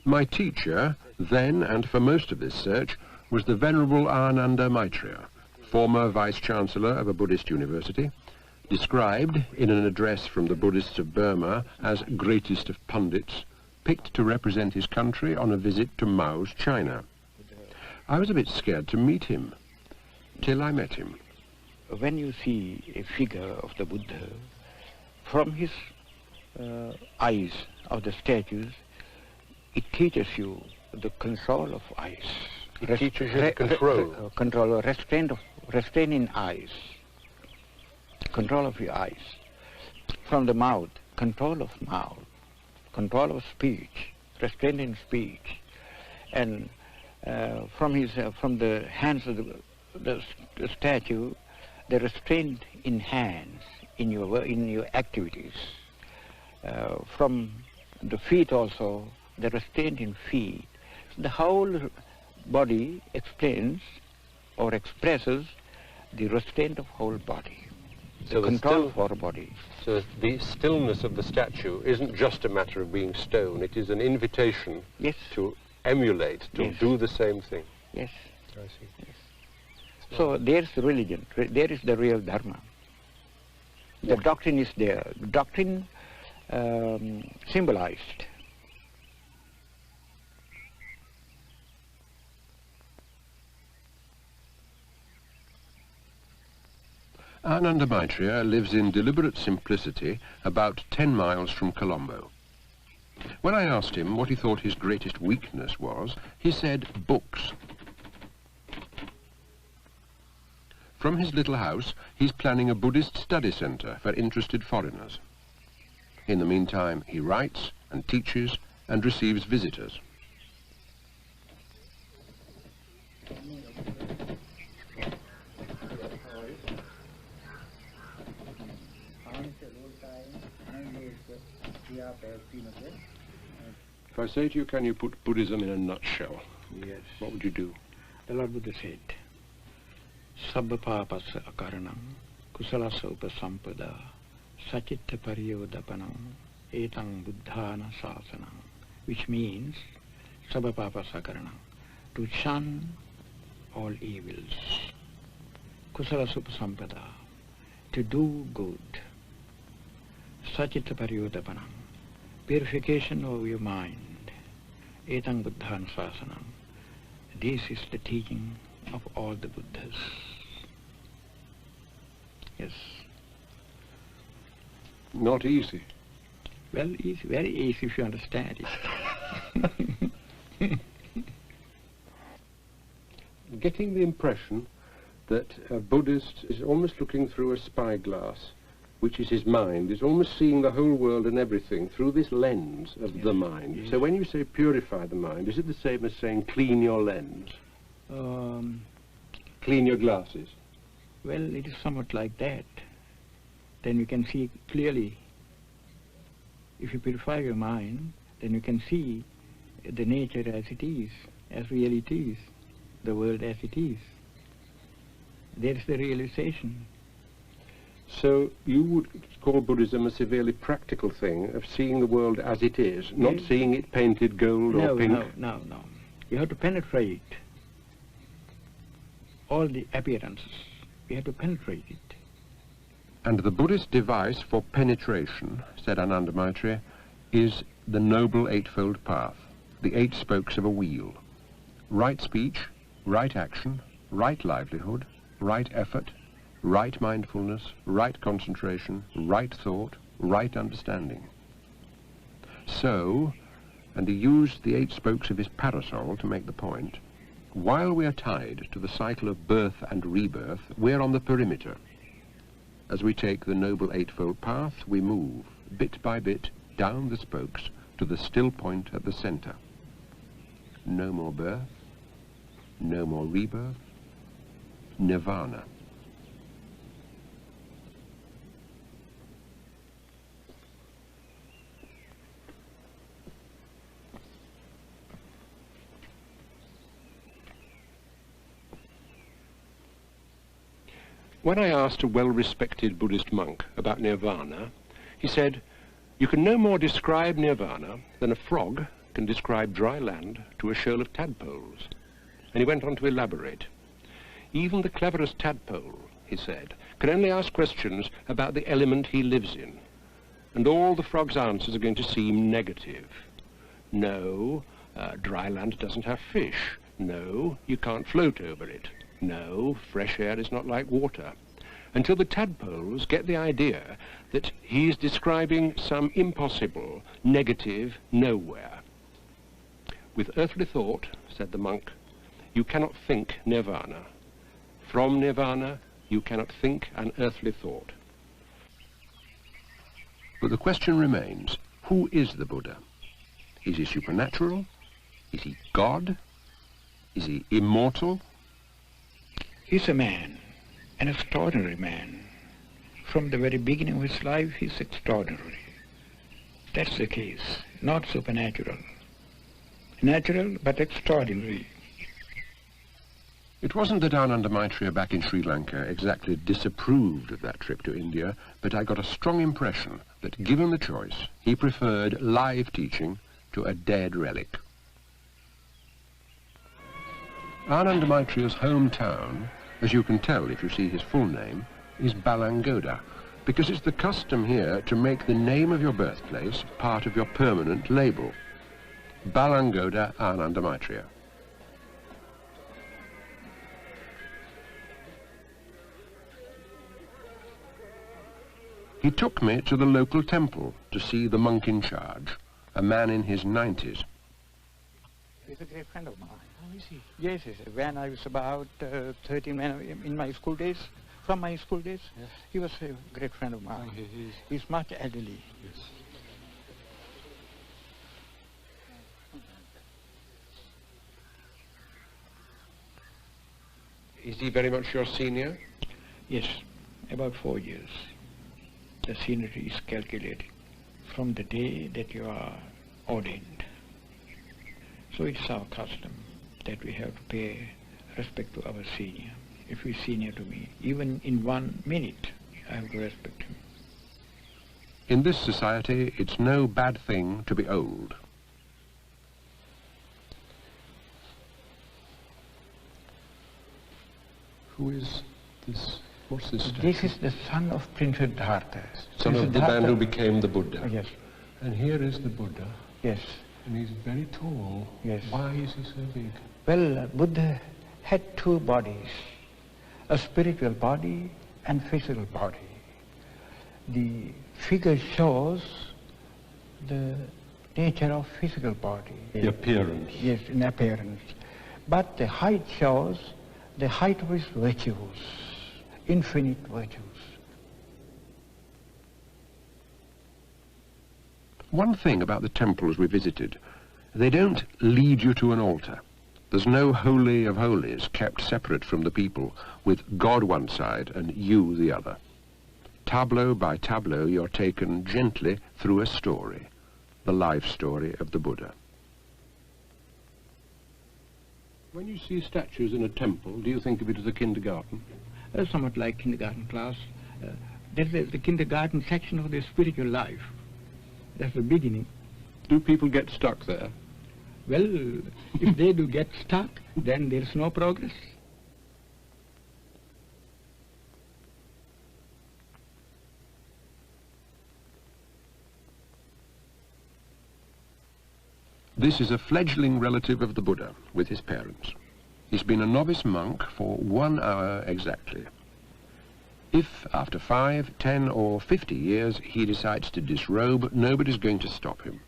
My teacher, then and for most of this search, was the Venerable Ananda Maithreya, former Vice-Chancellor of a Buddhist university, described in an address from the Buddhists of Burma as greatest of pundits, picked to represent his country on a visit to Mao's China. I was a bit scared to meet him, till I met him. When you see a figure of the Buddha, from his eyes of the statues, it teaches you the control of eyes. It teaches you control. Control or restraining eyes. Control of your eyes. From the mouth, control of mouth. Control of speech, restraining speech. And from the hands of the statue, the restraint in hands, in your activities. From the feet also, the restraint in feet. The whole body explains or expresses the restraint of whole body, so the control of our body. So the stillness of the statue isn't just a matter of being stone, it is an invitation to emulate, to do the same thing. Yes. I see. Yes. So there's the religion, there is the real dharma. The doctrine is there. The doctrine symbolized. Ananda Maithreya lives in deliberate simplicity about 10 miles from Colombo. When I asked him what he thought his greatest weakness was, he said books. From his little house, he's planning a Buddhist study centre for interested foreigners. In the meantime, he writes and teaches and receives visitors. If I say to you, can you put Buddhism in a nutshell? Yes. What would you do? The Lord Buddha said, Sabba papasa akaranam, kusalasa upasampada, sachitta pariyodapanam, etang buddhana sasanam, which means, Sabba papasa akaranam, to shun all evils, kusalasa upasampada, to do good, sachitta pariyodapanam, purification of your mind, etang buddhana sasanam. This is the teaching of all the Buddhas. Yes. Not easy. Well, easy, very easy if you understand it. Getting the impression that a Buddhist is almost looking through a spyglass, which is his mind, is almost seeing the whole world and everything through this lens of the mind. Yes. So when you say purify the mind, is it the same as saying clean your lens? Clean your glasses? Well, it is somewhat like that. Then you can see clearly. If you purify your mind, then you can see the nature as it is, as really it is, the world as it is. There is the realization. So you would call Buddhism a severely practical thing of seeing the world as it is, not seeing it painted gold or pink? No. You have to penetrate all the appearances. You have to penetrate it. And the Buddhist device for penetration, said Ananda Maithreya, is the Noble Eightfold Path, the 8 spokes of a wheel. Right speech, right action, right livelihood, right effort, right mindfulness, right concentration, right thought, right understanding. So, and he used the 8 spokes of his parasol to make the point, while we are tied to the cycle of birth and rebirth, we're on the perimeter. As we take the Noble Eightfold Path, we move, bit by bit, down the spokes to the still point at the center. No more birth, no more rebirth, nirvana. When I asked a well-respected Buddhist monk about nirvana, he said, you can no more describe nirvana than a frog can describe dry land to a shoal of tadpoles. And he went on to elaborate. Even the cleverest tadpole, he said, can only ask questions about the element he lives in. And all the frog's answers are going to seem negative. No, dry land doesn't have fish. No, you can't float over it. No, fresh air is not like water. Until the tadpoles get the idea that he is describing some impossible, negative nowhere. With earthly thought, said the monk, you cannot think nirvana. From nirvana, you cannot think an earthly thought. But the question remains, who is the Buddha? Is he supernatural? Is he God? Is he immortal? He's a man, an extraordinary man. From the very beginning of his life, he's extraordinary. That's the case, not supernatural. Natural, but extraordinary. It wasn't that Ananda Maithreya back in Sri Lanka exactly disapproved of that trip to India, but I got a strong impression that, given the choice, he preferred live teaching to a dead relic. Ananda Maithreya's hometown, as you can tell if you see his full name, is Balangoda, because it's the custom here to make the name of your birthplace part of your permanent label. Balangoda Ananda Maithreya. He took me to the local temple to see the monk in charge, a man in his 90s. He's a great friend of mine. How is he? Yes, when I was about 13, in my school days, from my school days, yes. He was a great friend of mine. Oh, he's much elderly. Yes. Is he very much your senior? Yes, about 4 years. The seniority is calculated from the day that you are ordained. So it's our custom that we have to pay respect to our senior. If he's senior to me, even in 1 minute, I have to respect him. In this society, it's no bad thing to be old. Who is this? What's this statue? This is the son of Prince Siddhartha. Son of the man who became the Buddha. Yes. And here is the Buddha. Yes. And he's very tall. Yes. Why is he so big? Well, Buddha had 2 bodies, a spiritual body and physical body. The figure shows the nature of physical body. The appearance. Yes, in appearance. But the height shows the height of his virtues, infinite virtues. One thing about the temples we visited, they don't lead you to an altar. There's no holy of holies kept separate from the people, with God one side and you the other. Tableau by tableau, you're taken gently through a story, the life story of the Buddha. When you see statues in a temple, do you think of it as a kindergarten? Somewhat like kindergarten class. That's the kindergarten section of their spiritual life. That's the beginning. Do people get stuck there? Well, if they do get stuck, then there's no progress. This is a fledgling relative of the Buddha with his parents. He's been a novice monk for 1 hour exactly. If, after 5, 10 or 50 years, he decides to disrobe, nobody's going to stop him.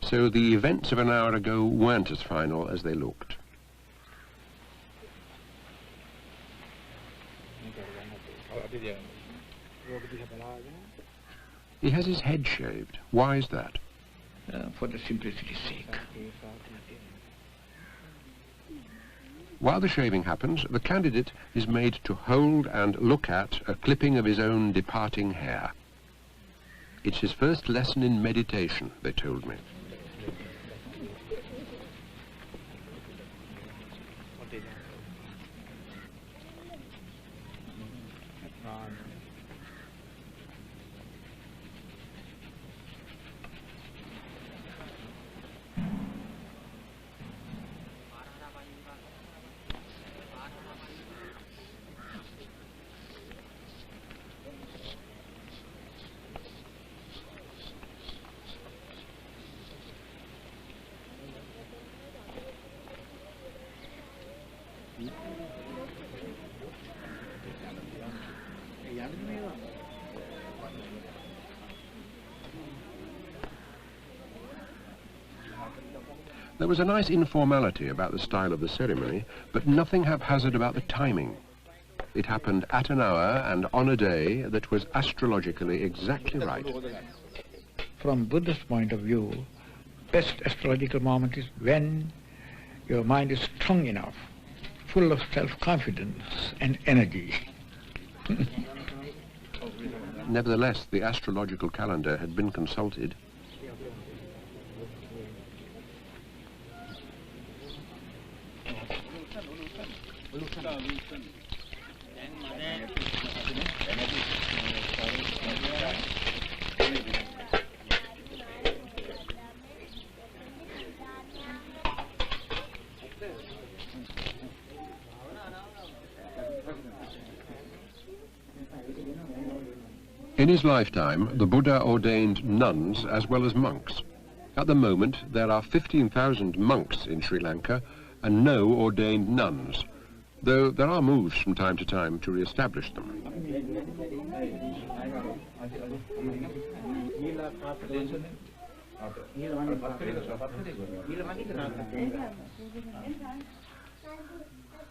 So the events of an hour ago weren't as final as they looked. He has his head shaved. Why is that? For the simplicity's sake. While the shaving happens, the candidate is made to hold and look at a clipping of his own departing hair. It's his first lesson in meditation, they told me. There was a nice informality about the style of the ceremony, but nothing haphazard about the timing. It happened at an hour and on a day that was astrologically exactly right. From Buddha's point of view, best astrological moment is when your mind is strong enough, full of self-confidence and energy. Nevertheless, the astrological calendar had been consulted. In his lifetime, the Buddha ordained nuns as well as monks. At the moment, there are 15,000 monks in Sri Lanka and no ordained nuns, though there are moves from time to time to re-establish them.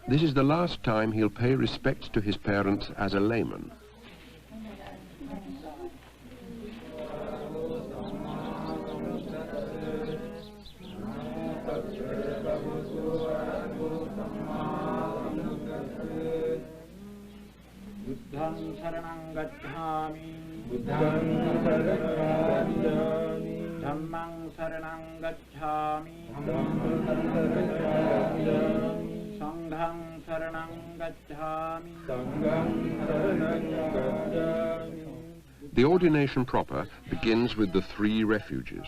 This is the last time he'll pay respect to his parents as a layman. Buddhang saranang gacchami, Buddhang saranang gacchami, Dhammang saranang gacchami, Sanghang saranang gacchami, Sanghang saranang gacchami. The ordination proper begins with the 3 refuges.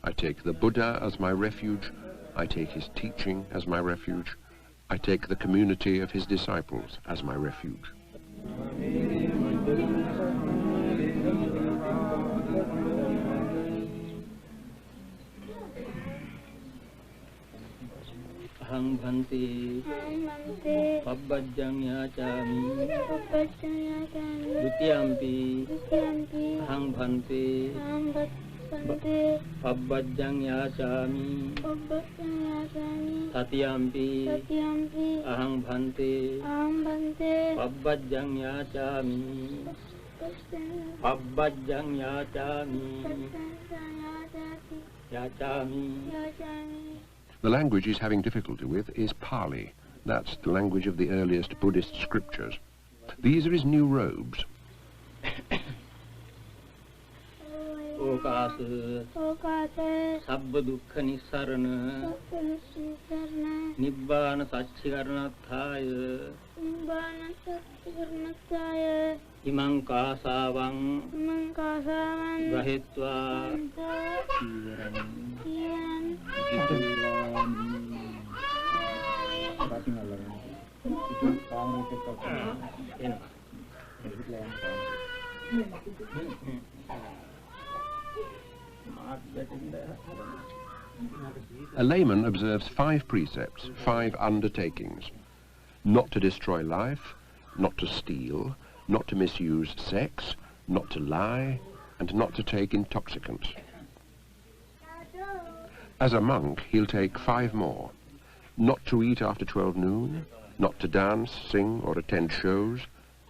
I take the Buddha as my refuge, I take his teaching as my refuge, I take the community of his disciples as my refuge. Ahang bhante, pabbajjang yachami, dutiyampi, ahang bhante, pabbajjang yachami, tatiyampi, ahang bhante, pabbajjang yachami, pabbajjang yachami, yachami. The language he's having difficulty with is Pali. That's the language of the earliest Buddhist scriptures. These are his new robes. Okasa, sabba dukkha nissarana, nibbana satchikaranathaya, imang kasavang, gahitva, A layman observes 5 precepts, 5 undertakings. Not to destroy life, not to steal, not to misuse sex, not to lie, and not to take intoxicants. As a monk, he'll take 5 more. Not to eat after 12 noon, not to dance, sing, or attend shows,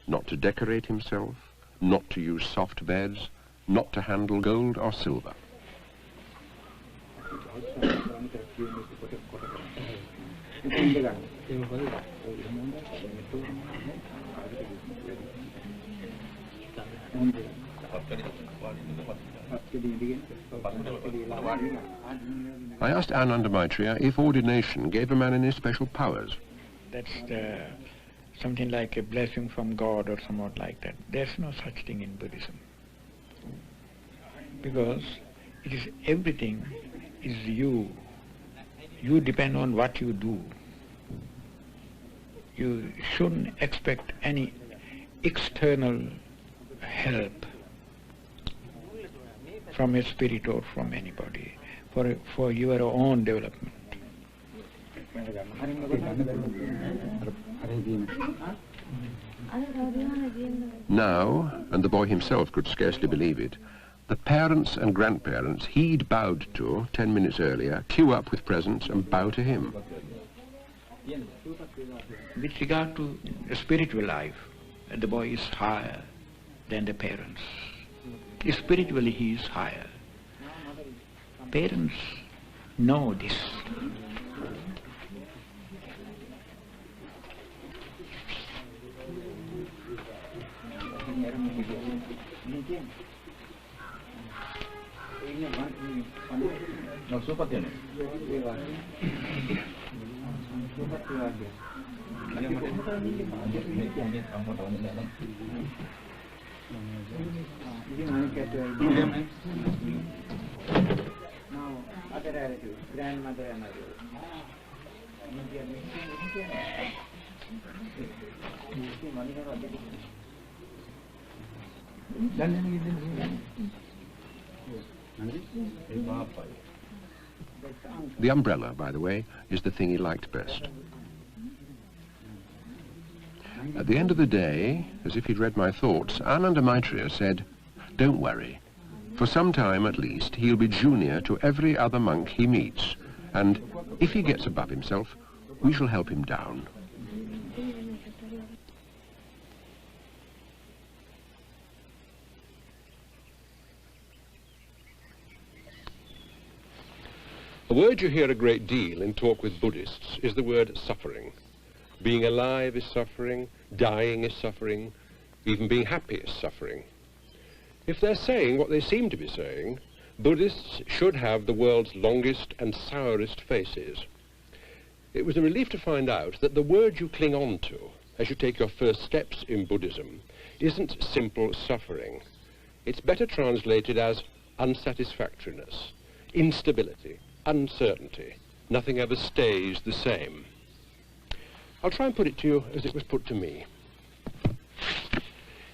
not to decorate himself, not to use soft beds, not to handle gold or silver. I asked Ananda Maithreya if ordination gave a man any special powers. That's something like a blessing from God or somewhat like that. There's no such thing in Buddhism. Because it is everything is you. You depend on what you do. You shouldn't expect any external help from a spirit or from anybody for your own development. Now, and the boy himself could scarcely believe it, The parents and grandparents he'd bowed to 10 minutes earlier queue up with presents and bow to him. With regard to the spiritual life, the boy is higher than the parents. Spiritually he is higher. Parents know this. Other relatives, grandmother and others. The umbrella, by the way, is the thing he liked best. At the end of the day, as if he'd read my thoughts, Ananda Maithreya said, "Don't worry. For some time at least, he'll be junior to every other monk he meets, and if he gets above himself, we shall help him down." A word you hear a great deal in talk with Buddhists is the word suffering. Being alive is suffering, dying is suffering, even being happy is suffering. If they're saying what they seem to be saying, Buddhists should have the world's longest and sourest faces. It was a relief to find out that the word you cling on to as you take your first steps in Buddhism isn't simple suffering. It's better translated as unsatisfactoriness, instability, uncertainty. Nothing ever stays the same. I'll try and put it to you as it was put to me.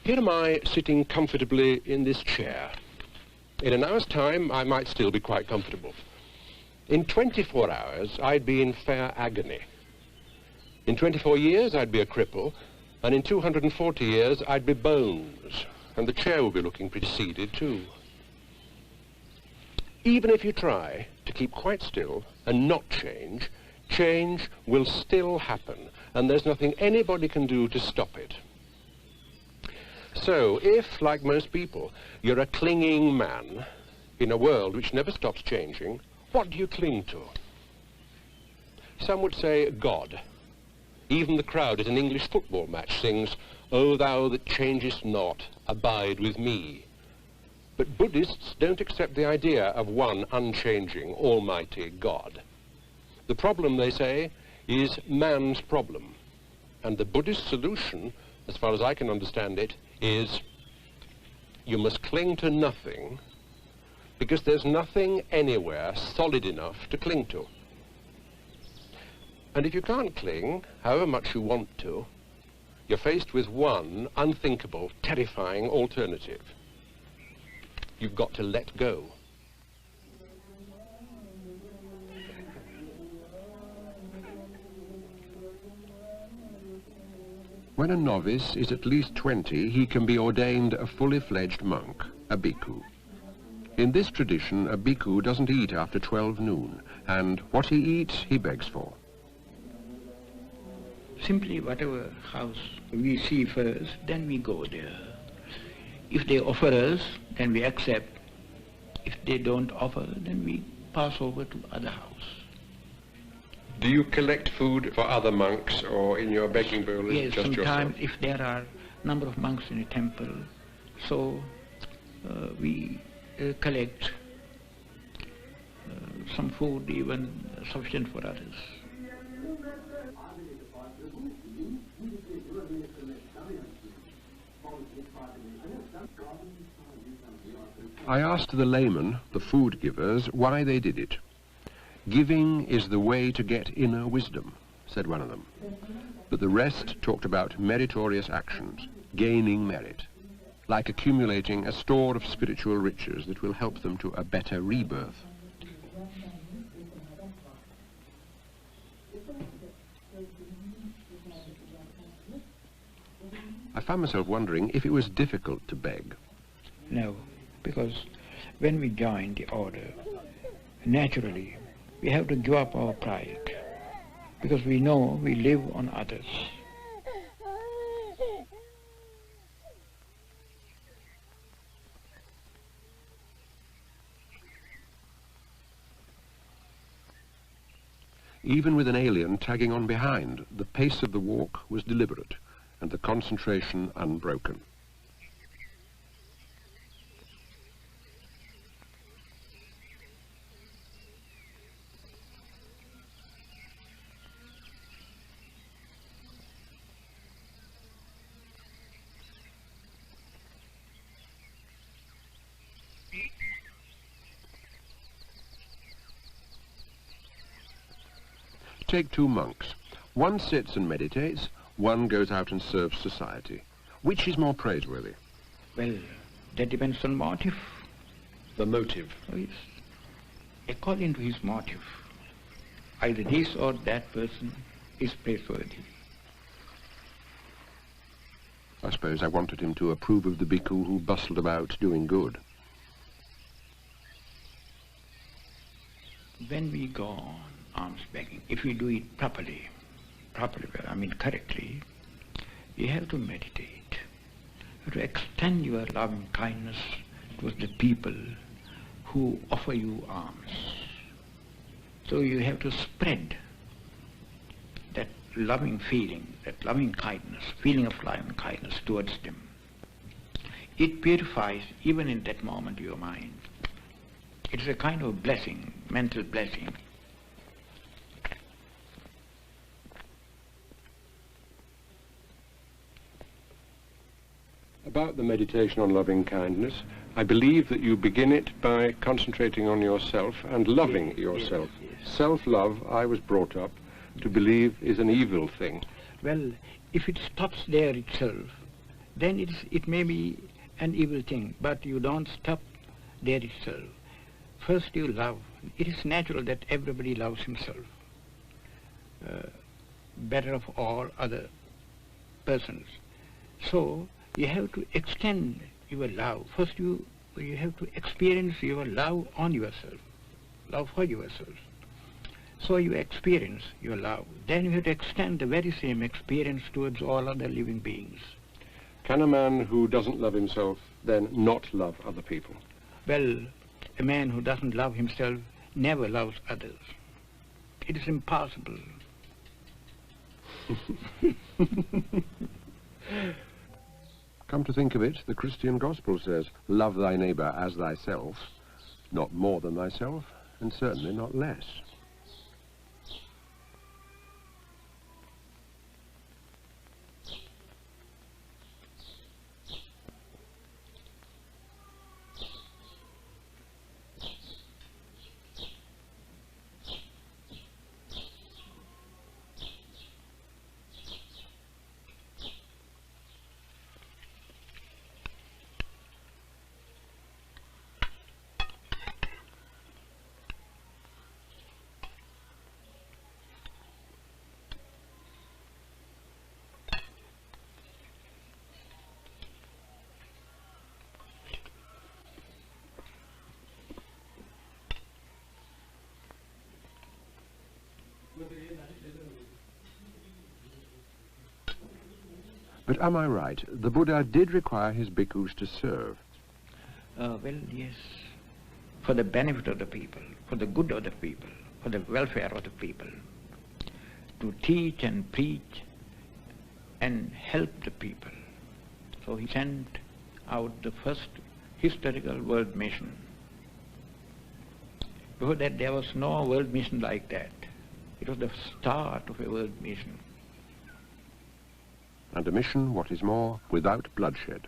Here am I sitting comfortably in this chair. In an hour's time, I might still be quite comfortable. In 24 hours, I'd be in fair agony. In 24 years, I'd be a cripple, and in 240 years, I'd be bones, and the chair would be looking pretty seeded too. Even if you try to keep quite still and not change, change will still happen, and there's nothing anybody can do to stop it. So, if, like most people, you're a clinging man in a world which never stops changing, what do you cling to? Some would say God. Even the crowd at an English football match sings, "O thou that changest not, abide with me." But Buddhists don't accept the idea of one unchanging, almighty God. The problem, they say, is man's problem. And the Buddhist solution, as far as I can understand it, is you must cling to nothing because there's nothing anywhere solid enough to cling to. And if you can't cling, however much you want to, you're faced with one unthinkable, terrifying alternative. You've got to let go. When a novice is at least 20, he can be ordained a fully fledged monk, a bhikkhu. In this tradition, a bhikkhu doesn't eat after 12 noon, and what he eats, he begs for. Simply whatever house we see first, then we go there. If they offer us, then we accept. If they don't offer, then we pass over to other house. Do you collect food for other monks, or in your begging bowl is Yes, just sometimes yourself? if there are number of monks in a temple, so we collect some food, even sufficient for others. I asked the laymen, the food givers, why they did it. "Giving is the way to get inner wisdom," said one of them. But the rest talked about meritorious actions, gaining merit, like accumulating a store of spiritual riches that will help them to a better rebirth. I found myself wondering if it was difficult to beg. No, because When we join the order, naturally, we have to give up our pride, because we know we live on others. Even with an alien tagging on behind, the pace of the walk was deliberate and the concentration unbroken. Take two monks. One sits and meditates, one goes out and serves society. Which is more praiseworthy? Well, that depends on motive. The motive. Oh, yes. According to his motive, either this or that person is praiseworthy. I suppose I wanted him to approve of the bhikkhu who bustled about doing good. When we go on alms begging, if we do it properly, correctly, you have to meditate. You have to extend your loving kindness towards the people who offer you alms. So you have to spread that loving feeling, that loving kindness, feeling of loving kindness towards them. It purifies, even in that moment, your mind. It's a kind of blessing, mental blessing. About the meditation on loving kindness, I believe that you begin it by concentrating on yourself and loving yourself. Yes. Self-love, I was brought up to believe, is an evil thing. Well, if it stops there itself, then it may be an evil thing, but you don't stop there itself. First you love. It is natural that everybody loves himself, better of all other persons. So you have to extend your love. First you have to experience your love on yourself, love for yourself. So you experience your love. Then you have to extend the very same experience towards all other living beings. Can a man who doesn't love himself then not love other people? Well, a man who doesn't love himself never loves others. It is impossible. Come to think of it, the Christian gospel says, love thy neighbour as thyself, not more than thyself, and certainly not less. But am I right? The Buddha did require his bhikkhus to serve. Well, yes. For the benefit of the people, for the good of the people, for the welfare of the people. To teach and preach and help the people. So he sent out the first historical world mission. Before that there was no world mission like that. It was the start of a world mission. And a mission, what is more, without bloodshed.